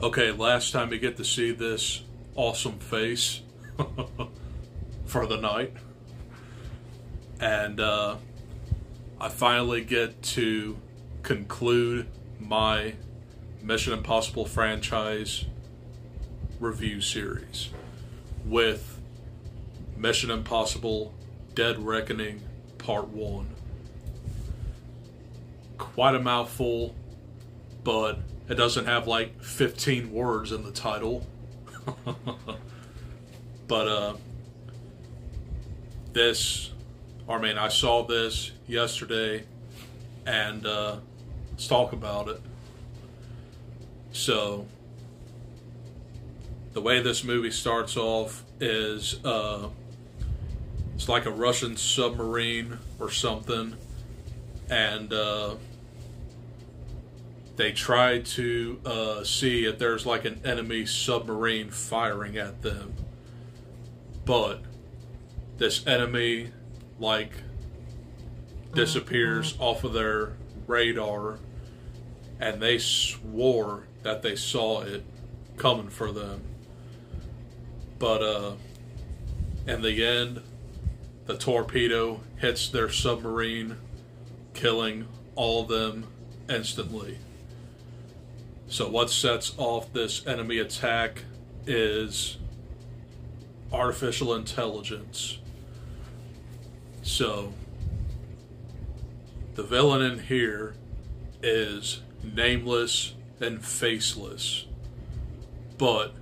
Okay, last time you get to see this awesome face for the night. And I finally get to conclude my Mission Impossible franchise review series with Mission Impossible Dead Reckoning Part 1. Quite a mouthful, but it doesn't have like 15 words in the title. But I saw this yesterday, and let's talk about it. So, the way this movie starts off is it's like a Russian submarine or something, and they try to see if there's like an enemy submarine firing at them. But this enemy like disappears off of their radar, and they swore that they saw it coming for them. But in the end, the torpedo hits their submarine, killing all of them instantly. So what sets off this enemy attack is artificial intelligence. So the villain in here is nameless and faceless, but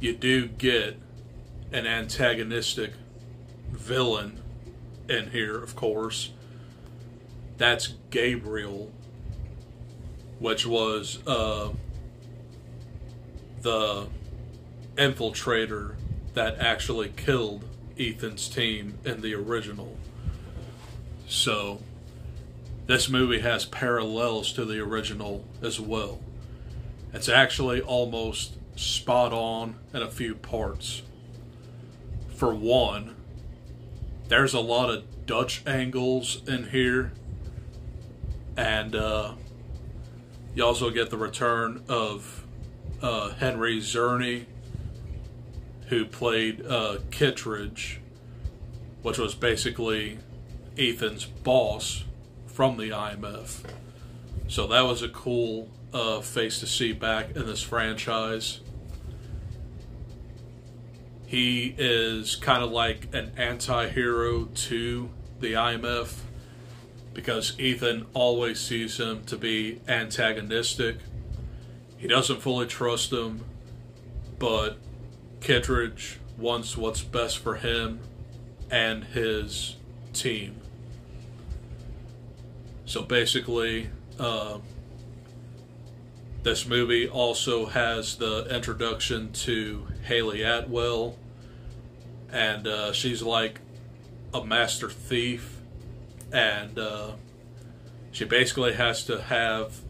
you do get an antagonistic villain in here, of course. That's Gabriel, which was the infiltrator that actually killed Ethan's team in the original. So this movie has parallels to the original as well. It's actually almost spot on in a few parts. For one, there's a lot of Dutch angles in here, and you also get the return of Henry Czerny, who played Kittredge, which was basically Ethan's boss from the IMF. So that was a cool face to see back in this franchise. He is kind of like an anti-hero to the IMF, because Ethan always sees him to be antagonistic. He doesn't fully trust him, but Kittredge wants what's best for him and his team. So basically, this movie also has the introduction to Haley Atwell, and she's like a master thief, and she basically has to have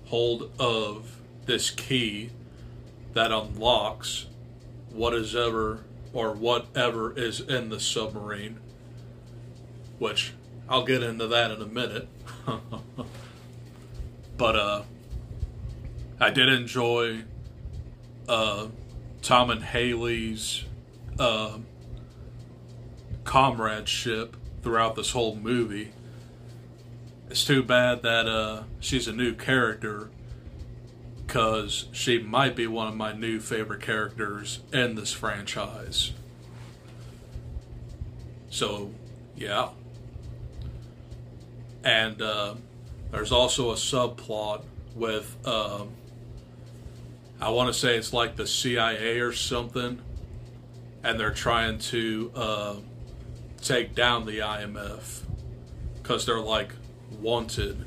hold of this key that unlocks whatever is in the submarine, which I'll get into that in a minute. But I did enjoy Tom and Haley's comradeship throughout this whole movie. It's too bad that she's a new character, because she might be one of my new favorite characters in this franchise. So, yeah. And there's also a subplot with, I want to say it's like the CIA or something, and they're trying to take down the IMF, because they're like wanted.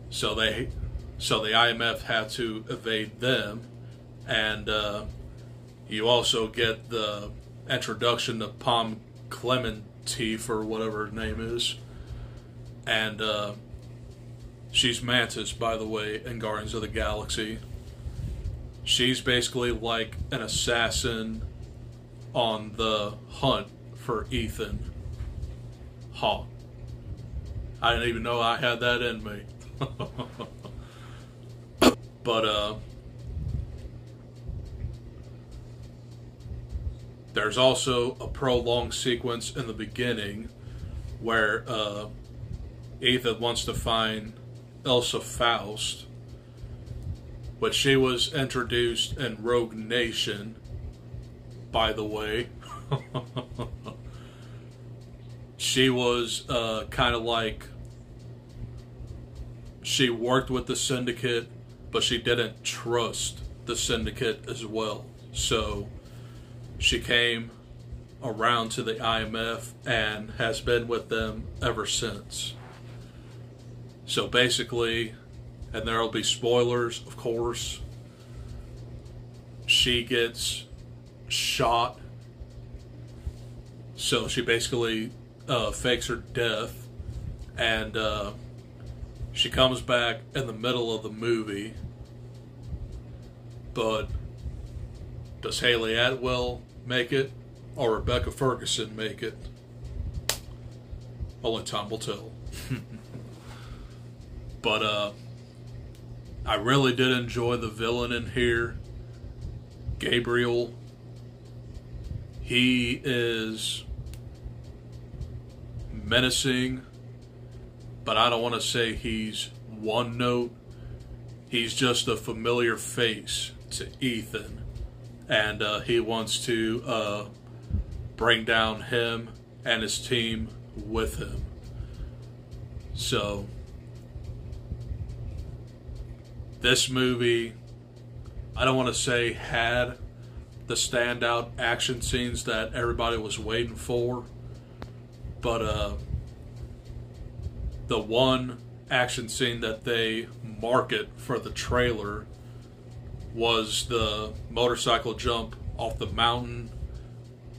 So the IMF had to evade them, and you also get the introduction to Pom Klementieff, or whatever her name is, and she's Mantis, by the way, in Guardians of the Galaxy. She's basically like an assassin on the hunt for Ethan. Huh. I didn't even know I had that in me. But There's also a prolonged sequence in the beginning where Ethan wants to find Elsa Faust, which she was introduced in Rogue Nation, by the way. She was kind of like, she worked with the Syndicate, but she didn't trust the Syndicate as well. So she came around to the IMF and has been with them ever since. So basically, and there will be spoilers, of course, she gets shot. So she basically fakes her death, and she comes back in the middle of the movie. But does Haley Atwell make it, or Rebecca Ferguson make it? Only time will tell. But I really did enjoy the villain in here, Gabriel. He is menacing, but I don't want to say he's one note. He's just a familiar face to Ethan, and he wants to bring down him and his team with him. So this movie, I don't want to say had the standout action scenes that everybody was waiting for, but the one action scene that they market for the trailer was the motorcycle jump off the mountain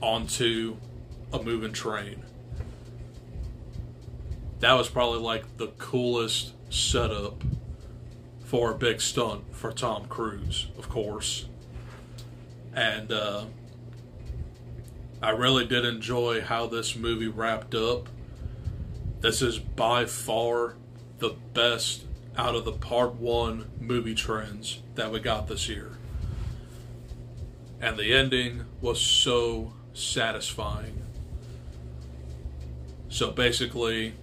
onto a moving train. That was probably like the coolest setup for a big stunt for Tom Cruise, of course. And I really did enjoy how this movie wrapped up. This is by far the best out of the Part 1 movie trends that we got this year. And the ending was so satisfying. So basically,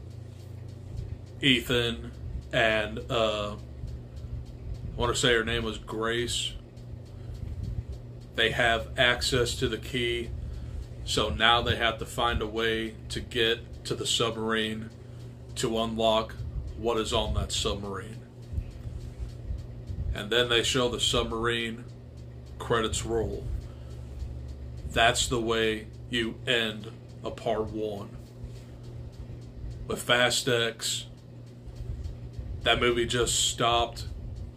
Ethan and I want to say her name was Grace. They have access to the key, so now they have to find a way to get to the submarine to unlock what is on that submarine. And then they show the submarine, credits roll. That's the way you end a Part 1. With Fast X, that movie just stopped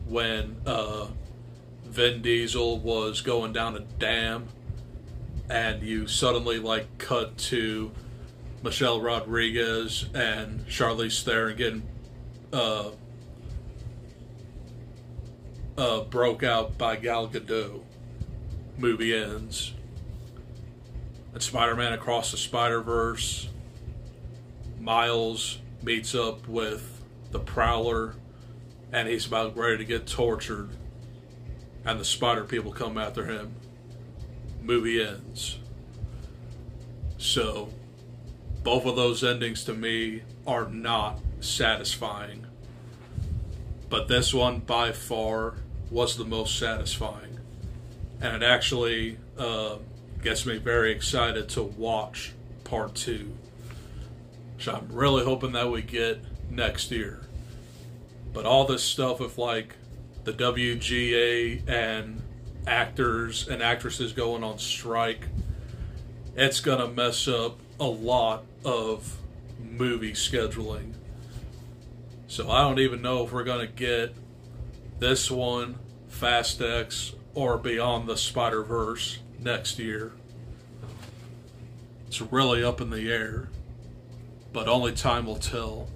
when Vin Diesel was going down a dam, and you suddenly like cut to Michelle Rodriguez and Charlize Theron getting broke out by Gal Gadot. Movie ends. And Spider-Man Across the Spider-Verse, Miles meets up with the Prowler, and he's about ready to get tortured, and the spider people come after him. Movie ends. So both of those endings to me are not satisfying, but this one by far was the most satisfying, and it actually gets me very excited to watch Part 2, which I'm really hoping that we get next year. But all this stuff with like the WGA and actors and actresses going on strike, it's gonna mess up a lot of movie scheduling. So I don't even know if we're gonna get this one, Fast X, or Beyond the Spider-Verse next year. It's really up in the air, but only time will tell.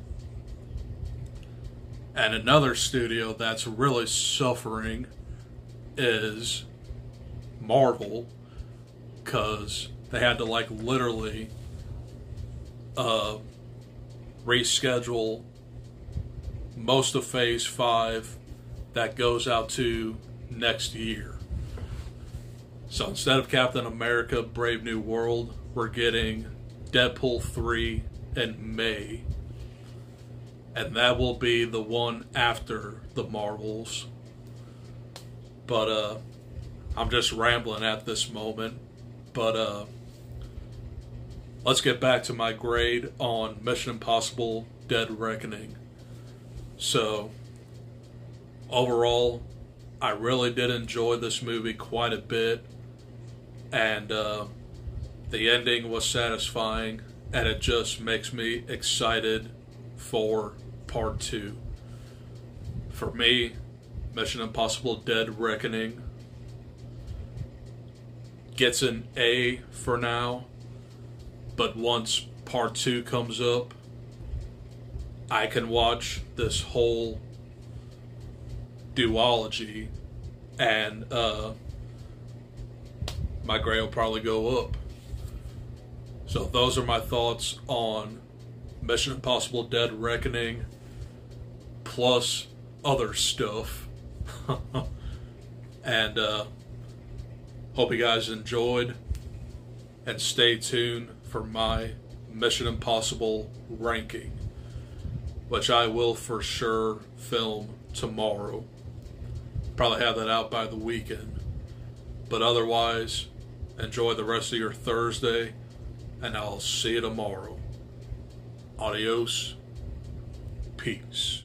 And another studio that's really suffering is Marvel, because they had to like literally reschedule most of Phase 5 that goes out to next year. So instead of Captain America Brave New World, we're getting Deadpool 3 in May. And that will be the one after the Marvels. But I'm just rambling at this moment. But let's get back to my grade on Mission Impossible Dead Reckoning. So overall, I really did enjoy this movie quite a bit. And the ending was satisfying, and it just makes me excited for part 2. For me, Mission Impossible Dead Reckoning gets an A for now, but once part 2 comes up, I can watch this whole duology and my grade will probably go up. So those are my thoughts on Mission Impossible Dead Reckoning plus other stuff. And hope you guys enjoyed, and stay tuned for my Mission Impossible ranking, which I will for sure film tomorrow. Probably have that out by the weekend. But otherwise, enjoy the rest of your Thursday, and I'll see you tomorrow. Adios. Peace.